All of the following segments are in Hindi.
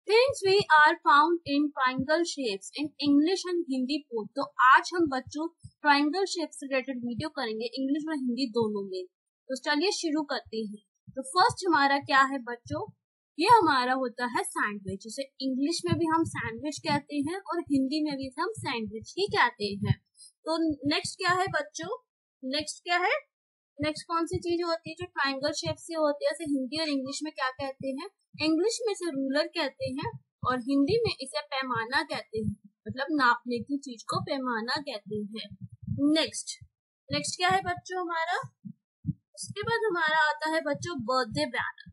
Things we are found in triangle shapes in English and Hindi both। तो आज हम बच्चों ट्राइंगल शेप से रिलेटेड वीडियो करेंगे इंग्लिश और हिंदी दोनों में। तो चलिए शुरू करते हैं। तो फर्स्ट हमारा क्या है बच्चों, ये हमारा होता है सैंडविच, जिसे इंग्लिश में भी हम सैंडविच कहते हैं और हिंदी में भी हम सैंडविच ही कहते हैं। तो नेक्स्ट क्या है बच्चों, नेक्स्ट क्या है, नेक्स्ट कौन सी चीज होती है जो ट्राइंगल शेप से होती है, जैसे हिंदी और इंग्लिश में क्या कहते हैं, इंग्लिश में इसे रूलर कहते हैं और हिंदी में इसे पैमाना कहते हैं, मतलब नापने की चीज को पैमाना कहते हैं। नेक्स्ट नेक्स्ट क्या है बच्चों हमारा, उसके बाद हमारा आता है बच्चों birthday banner.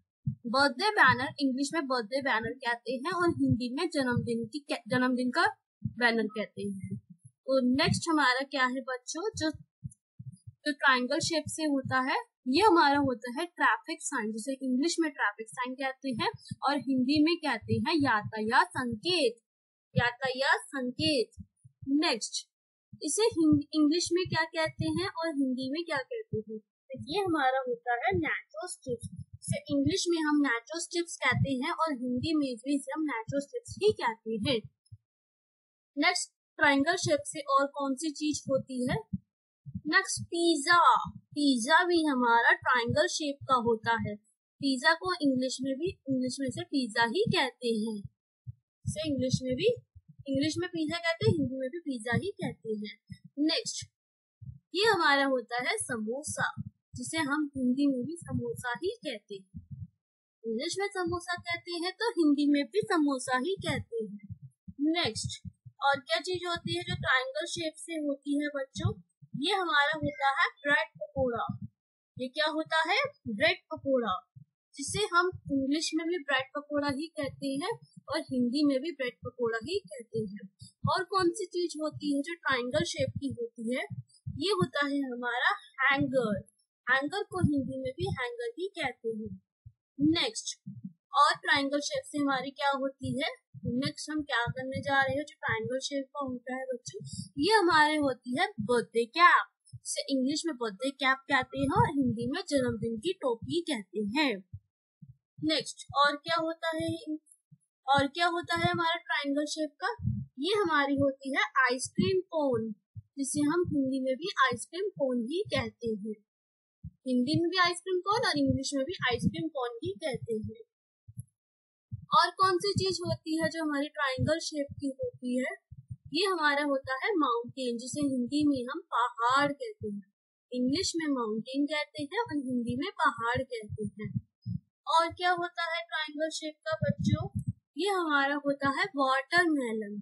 Birthday banner English में बर्थडे बैनर कहते हैं और हिंदी में जन्मदिन का बैनर कहते हैं। तो नेक्स्ट हमारा क्या है बच्चों, जो ट्राइंगल शेप से होता है, ये हमारा होता है ट्रैफिक साइन, जिसे इंग्लिश में ट्रैफिक साइन कहते हैं और हिंदी में कहते हैं यातायात संकेत, यातायात संकेत। नेक्स्ट इसे इंग्लिश में क्या कहते हैं और हिंदी में क्या कहते हैं, तो ये हमारा होता है नेचो स्ट्रिप्स। इसे इंग्लिश में हम नेचो स्ट्रिप्स कहते हैं और हिंदी में भी इसे हम नेचो स्ट्रिप्स ही कहते हैं। नेक्स्ट ट्राइंगल शेप से और कौन सी चीज होती है, नेक्स्ट पिज्जा। पिज्जा भी हमारा ट्राइंगल शेप का होता है। पिज्जा को इंग्लिश में से पिज्जा ही कहते हैं, इसे इंग्लिश में पिज्जा कहते हैं, हिंदी में भी पिज्जा ही कहते हैं। नेक्स्ट ये हमारा होता है समोसा, जिसे हम हिंदी में भी समोसा ही कहते हैं। इंग्लिश में समोसा कहते हैं तो हिंदी में भी समोसा ही कहते हैं। नेक्स्ट और क्या चीज होती है जो ट्राइंगल शेप से होती है बच्चों, ये हमारा होता है ब्रेड पकोड़ा। ये क्या होता है, ब्रेड पकोड़ा, जिसे हम इंग्लिश में भी ब्रेड पकोड़ा ही कहते हैं और हिंदी में भी ब्रेड पकोड़ा ही कहते हैं। और कौन सी चीज होती है जो ट्राइंगल शेप की होती है, ये होता है हमारा हैंगर। हैंगर को हिंदी में भी हैंगर ही कहते हैं। नेक्स्ट और ट्राइंगल शेप से हमारी क्या होती है, नेक्स्ट हम क्या करने जा रहे हैं जो ट्राइंगल शेप का होता है बच्चों, ये हमारे होती है बर्थडे कैप, जिसे इंग्लिश में बर्थडे कैप कहते हैं और हिंदी में जन्मदिन की टोपी कहते हैं। नेक्स्ट और क्या होता है हमारा ट्राइंगल शेप का, ये हमारी होती है आइसक्रीम कोन, जिसे हम हिंदी में भी आइसक्रीम कोन ही कहते हैं। हिंदी में भी आइसक्रीम कोन और इंग्लिश में भी आइसक्रीम कोन ही कहते हैं। और कौन सी चीज होती है जो हमारी ट्राइंगल शेप की होती है, ये हमारा होता है माउंटेन, जिसे हिंदी में हम पहाड़ कहते हैं। इंग्लिश में माउंटेन कहते हैं और हिंदी में पहाड़ कहते हैं। और क्या होता है ट्राइंगल शेप का बच्चों, ये हमारा होता है वाटरमेलन।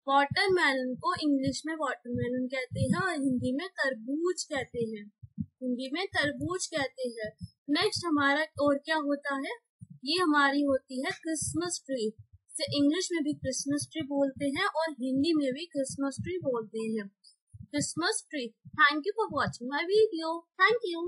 वाटरमेलन को इंग्लिश में वाटरमेलन कहते हैं और हिंदी में तरबूज कहते हैं, हिंदी में तरबूज कहते हैं। नेक्स्ट हमारा और क्या होता है, ये हमारी होती है क्रिसमस ट्री, से इंग्लिश में भी क्रिसमस ट्री बोलते हैं और हिंदी में भी क्रिसमस ट्री बोलते हैं, Christmas tree. Thank you for watching my video, thank you.